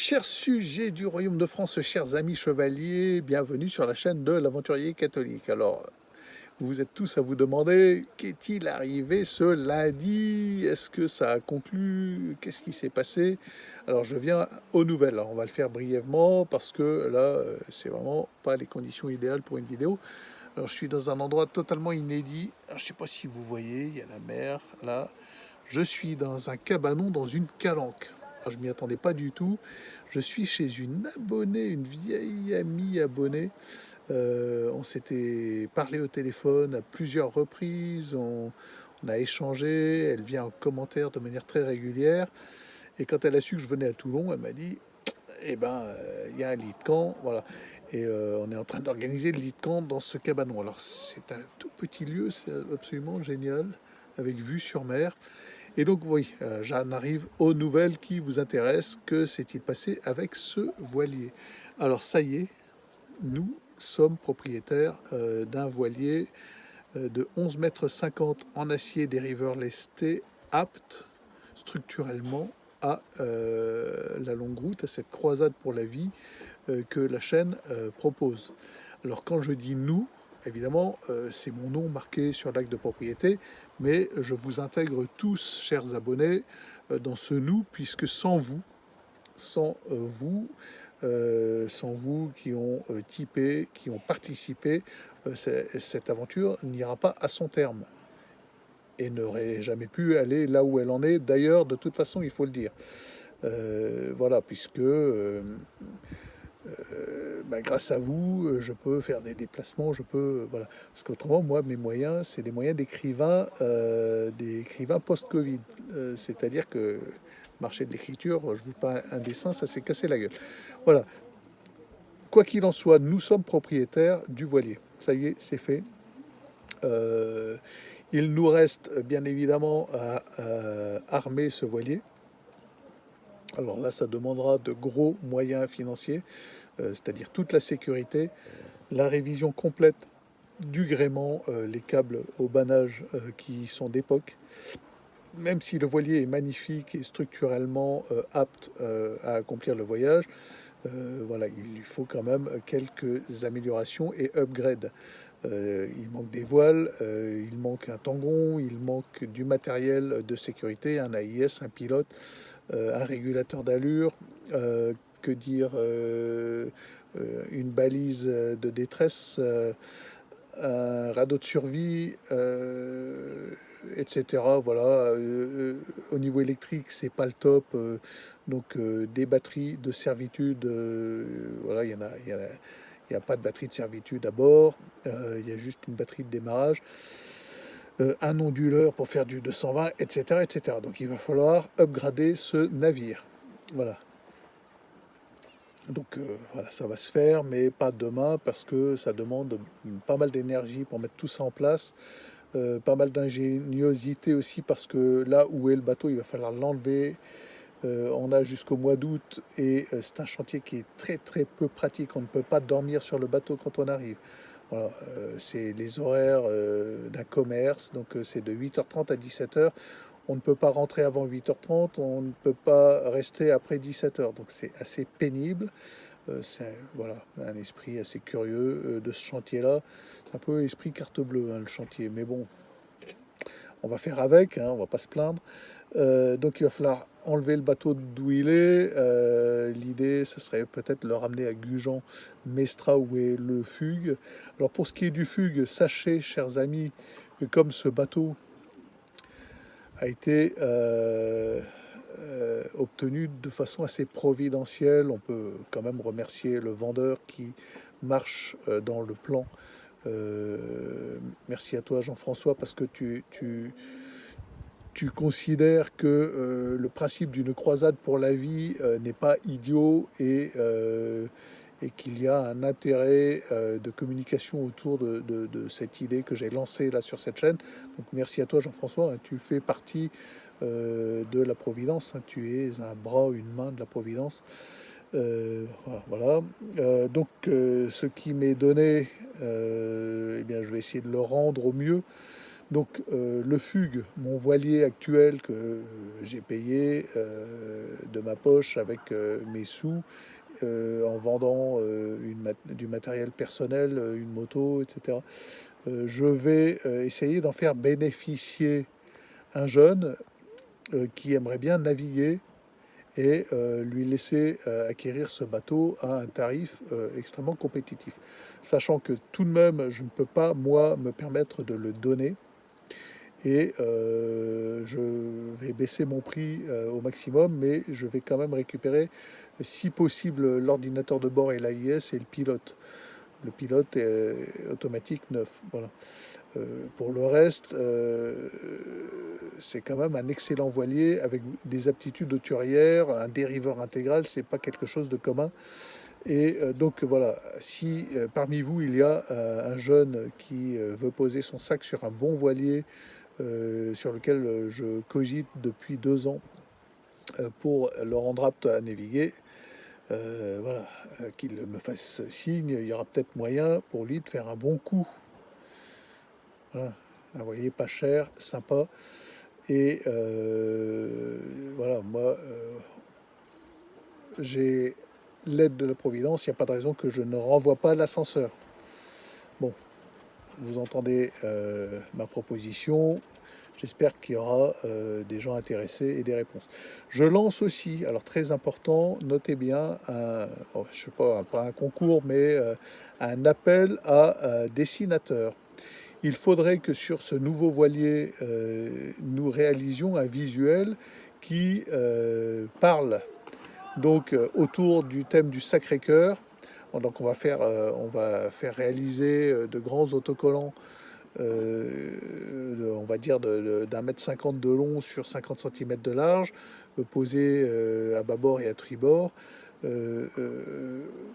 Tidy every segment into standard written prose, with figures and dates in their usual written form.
Chers sujets du royaume de France, chers amis chevaliers, bienvenue sur la chaîne de l'aventurier catholique. Alors, vous êtes tous à vous demander, qu'est-il arrivé ce lundi? Est-ce que ça a conclu? Qu'est-ce qui s'est passé? Alors, je viens aux nouvelles. Alors, on va le faire brièvement parce que là, c'est vraiment pas les conditions idéales pour une vidéo. Alors, je suis dans un endroit totalement inédit. Alors, je sais pas si vous voyez, il y a la mer là. Je suis dans un cabanon, dans une calanque. Alors, je m'y attendais pas du tout. Je suis chez une abonnée, une vieille amie abonnée. On s'était parlé au téléphone à plusieurs reprises. On a échangé. Elle vient en commentaire de manière très régulière. Et quand elle a su que je venais à Toulon, elle m'a dit, eh ben, il y a un lit de camp, voilà. Et on est en train d'organiser le lit de camp dans ce cabanon. Alors, c'est un tout petit lieu, c'est absolument génial, avec vue sur mer. Et donc, oui, j'en arrive aux nouvelles qui vous intéressent. Que s'est-il passé avec ce voilier? Alors, ça y est, nous sommes propriétaires d'un voilier de 11,50 m en acier dériveur lesté, apte structurellement à la longue route, à cette croisade pour la vie que la chaîne propose. Alors, quand je dis nous, évidemment, c'est mon nom marqué sur l'acte de propriété, mais je vous intègre tous, chers abonnés, dans ce nous, puisque sans vous qui ont typé, qui ont participé, cette aventure n'ira pas à son terme et n'aurait jamais pu aller là où elle en est. D'ailleurs, de toute façon, il faut le dire. Voilà, puisque grâce à vous, je peux faire des déplacements, je peux, voilà. Parce qu'autrement, moi, mes moyens, c'est des moyens d'écrivain post-Covid. C'est-à-dire que le marché de l'écriture, je vous pas un dessin, ça s'est cassé la gueule. Voilà. Quoi qu'il en soit, nous sommes propriétaires du voilier. Ça y est, c'est fait. Euh, il nous reste bien évidemment à armer ce voilier. Alors là, ça demandera de gros moyens financiers, c'est-à-dire toute la sécurité, la révision complète du gréement, les câbles au banage qui sont d'époque. Même si le voilier est magnifique et structurellement apte à accomplir le voyage, voilà, il lui faut quand même quelques améliorations et upgrades. Il manque des voiles, il manque un tangon, il manque du matériel de sécurité, un AIS, un pilote, un régulateur d'allure, que dire, une balise de détresse, un radeau de survie, etc. Voilà. Au niveau électrique, c'est pas le top. Donc des batteries de servitude, voilà, il y a pas de batterie de servitude à bord. Il y a juste une batterie de démarrage, un onduleur pour faire du 220, etc., etc. Donc il va falloir upgrader ce navire. Voilà. Donc voilà, ça va se faire, mais pas demain parce que ça demande pas mal d'énergie pour mettre tout ça en place, pas mal d'ingéniosité aussi parce que là où est le bateau, il va falloir l'enlever. On a jusqu'au mois d'août et c'est un chantier qui est très très peu pratique. On ne peut pas dormir sur le bateau quand on arrive. Voilà, c'est les horaires d'un commerce, donc c'est de 8h30 à 17h. On ne peut pas rentrer avant 8h30, on ne peut pas rester après 17h. Donc c'est assez pénible. C'est voilà, un esprit assez curieux de ce chantier-là. C'est un peu esprit carte bleue, hein, le chantier. Mais bon, on va faire avec, hein, on va pas se plaindre. Donc il va falloir enlever le bateau d'où il est. L'idée, ce serait peut-être le ramener à Gujan, Mestra, où est le Fugue. Alors pour ce qui est du Fugue, sachez, chers amis, que comme ce bateau a été obtenu de façon assez providentielle, on peut quand même remercier le vendeur qui marche dans le plan. Merci à toi Jean-François parce que tu considères que le principe d'une croisade pour la vie n'est pas idiot et qu'il y a un intérêt de communication autour de cette idée que j'ai lancée là sur cette chaîne. Donc merci à toi Jean-François, hein, tu fais partie de la Providence, hein, tu es un bras, une main de la Providence. Voilà. Donc ce qui m'est donné, eh bien, je vais essayer de le rendre au mieux Donc le fugue, mon voilier actuel que j'ai payé de ma poche avec mes sous, en vendant du matériel personnel, une moto, etc. Je vais essayer d'en faire bénéficier un jeune qui aimerait bien naviguer et lui laisser acquérir ce bateau à un tarif extrêmement compétitif. Sachant que tout de même, je ne peux pas, moi, me permettre de le donner et je vais baisser mon prix au maximum, mais je vais quand même récupérer, si possible, l'ordinateur de bord et l'AIS et le pilote. Le pilote est automatique neuf. Voilà. Pour le reste, c'est quand même un excellent voilier avec des aptitudes hauturières, un dériveur intégral, c'est pas quelque chose de commun. Et donc voilà, si parmi vous il y a un jeune qui veut poser son sac sur un bon voilier sur lequel je cogite depuis 2 ans pour le rendre apte à naviguer, voilà, qu'il me fasse signe, il y aura peut-être moyen pour lui de faire un bon coup. Voilà, un voilier pas cher, sympa. Et voilà, moi, j'ai l'aide de la Providence, il n'y a pas de raison que je ne renvoie pas l'ascenseur. Bon, vous entendez ma proposition. J'espère qu'il y aura des gens intéressés et des réponses. Je lance aussi, alors très important, notez bien, je sais pas un concours, mais un appel à dessinateurs. Il faudrait que sur ce nouveau voilier, nous réalisions un visuel qui parle donc autour du thème du Sacré-Cœur. Donc on va faire réaliser de grands autocollants, on va dire d'un mètre 50 de long sur 50 cm de large, posés à bâbord et à tribord,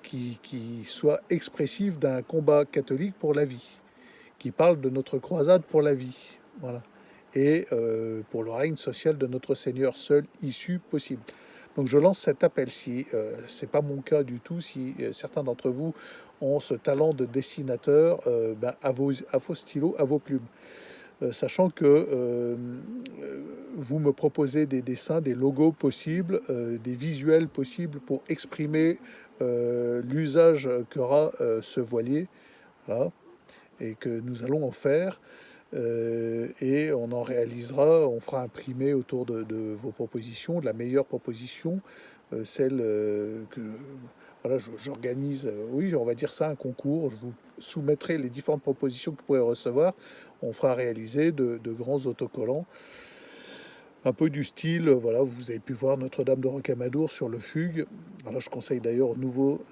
qui soit expressif d'un combat catholique pour la vie, qui parle de notre croisade pour la vie, voilà, et pour le règne social de notre Seigneur, seule issue possible. Donc je lance cet appel, si c'est pas mon cas du tout, si certains d'entre vous ont ce talent de dessinateur, à vos stylos, à vos plumes. Sachant que vous me proposez des dessins, des logos possibles, des visuels possibles pour exprimer l'usage qu'aura ce voilier, voilà, et que nous allons en faire. Et on en réalisera, on fera imprimer autour de vos propositions, de la meilleure proposition, celle que voilà, j'organise, oui, on va dire ça, un concours. Je vous soumettrai les différentes propositions que vous pourrez recevoir. On fera réaliser de grands autocollants, un peu du style, voilà, vous avez pu voir Notre-Dame de Rocamadour sur le fugue. Alors, je conseille d'ailleurs au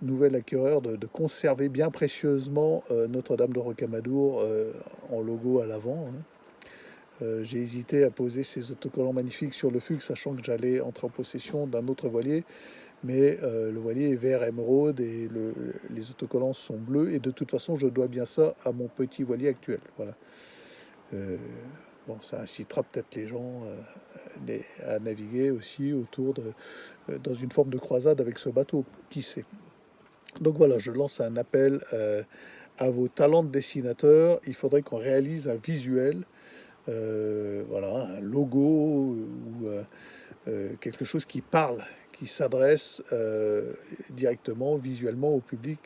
nouvel acquéreur de conserver bien précieusement Notre-Dame de Rocamadour en logo à l'avant, hein. J'ai hésité à poser ces autocollants magnifiques sur le fugue, sachant que j'allais entrer en possession d'un autre voilier, mais le voilier est vert émeraude et les autocollants sont bleus, et de toute façon, je dois bien ça à mon petit voilier actuel. Voilà. Bon, ça incitera peut-être les gens à naviguer aussi dans une forme de croisade avec ce bateau, qui sait. Donc voilà, je lance un appel à vos talents de dessinateur. Il faudrait qu'on réalise un visuel, voilà, un logo ou quelque chose qui parle, qui s'adresse directement, visuellement au public.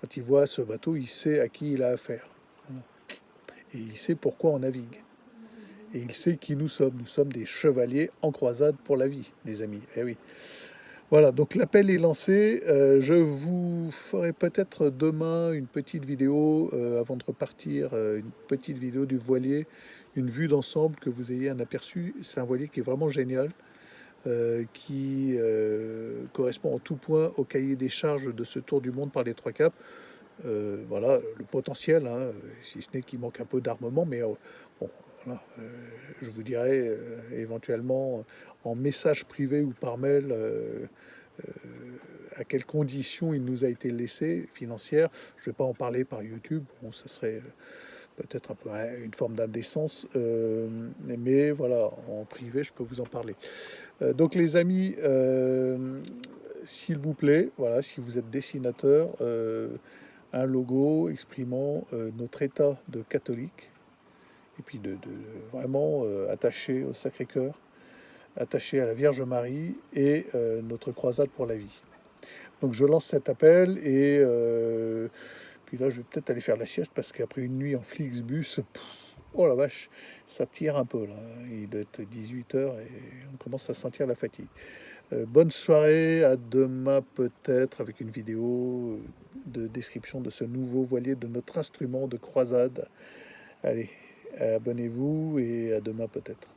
Quand il voit ce bateau, il sait à qui il a affaire. Voilà. Et il sait pourquoi on navigue. Et il sait qui nous sommes. Nous sommes des chevaliers en croisade pour la vie, les amis. Eh oui. Voilà, donc l'appel est lancé. Je vous ferai peut-être demain une petite vidéo, avant de repartir, une petite vidéo du voilier, une vue d'ensemble, que vous ayez un aperçu. C'est un voilier qui est vraiment génial, qui correspond en tout point au cahier des charges de ce tour du monde par les trois caps. Voilà, le potentiel, hein, si ce n'est qu'il manque un peu d'armement, mais bon, voilà, je vous dirai éventuellement en message privé ou par mail à quelles conditions il nous a été laissé financière. Je ne vais pas en parler par YouTube, bon, ça serait peut-être un peu une forme d'indécence, mais voilà, en privé, je peux vous en parler. Donc les amis, s'il vous plaît, voilà, si vous êtes dessinateur, un logo exprimant notre état de catholique, et puis vraiment attaché au Sacré-Cœur, attaché à la Vierge Marie et notre croisade pour la vie. Donc je lance cet appel et puis là je vais peut-être aller faire la sieste parce qu'après une nuit en Flixbus, oh la vache, ça tire un peu là. Il doit être 18 h et on commence à sentir la fatigue. Bonne soirée, à demain peut-être avec une vidéo de description de ce nouveau voilier, de notre instrument de croisade. Allez, abonnez-vous et à demain peut-être.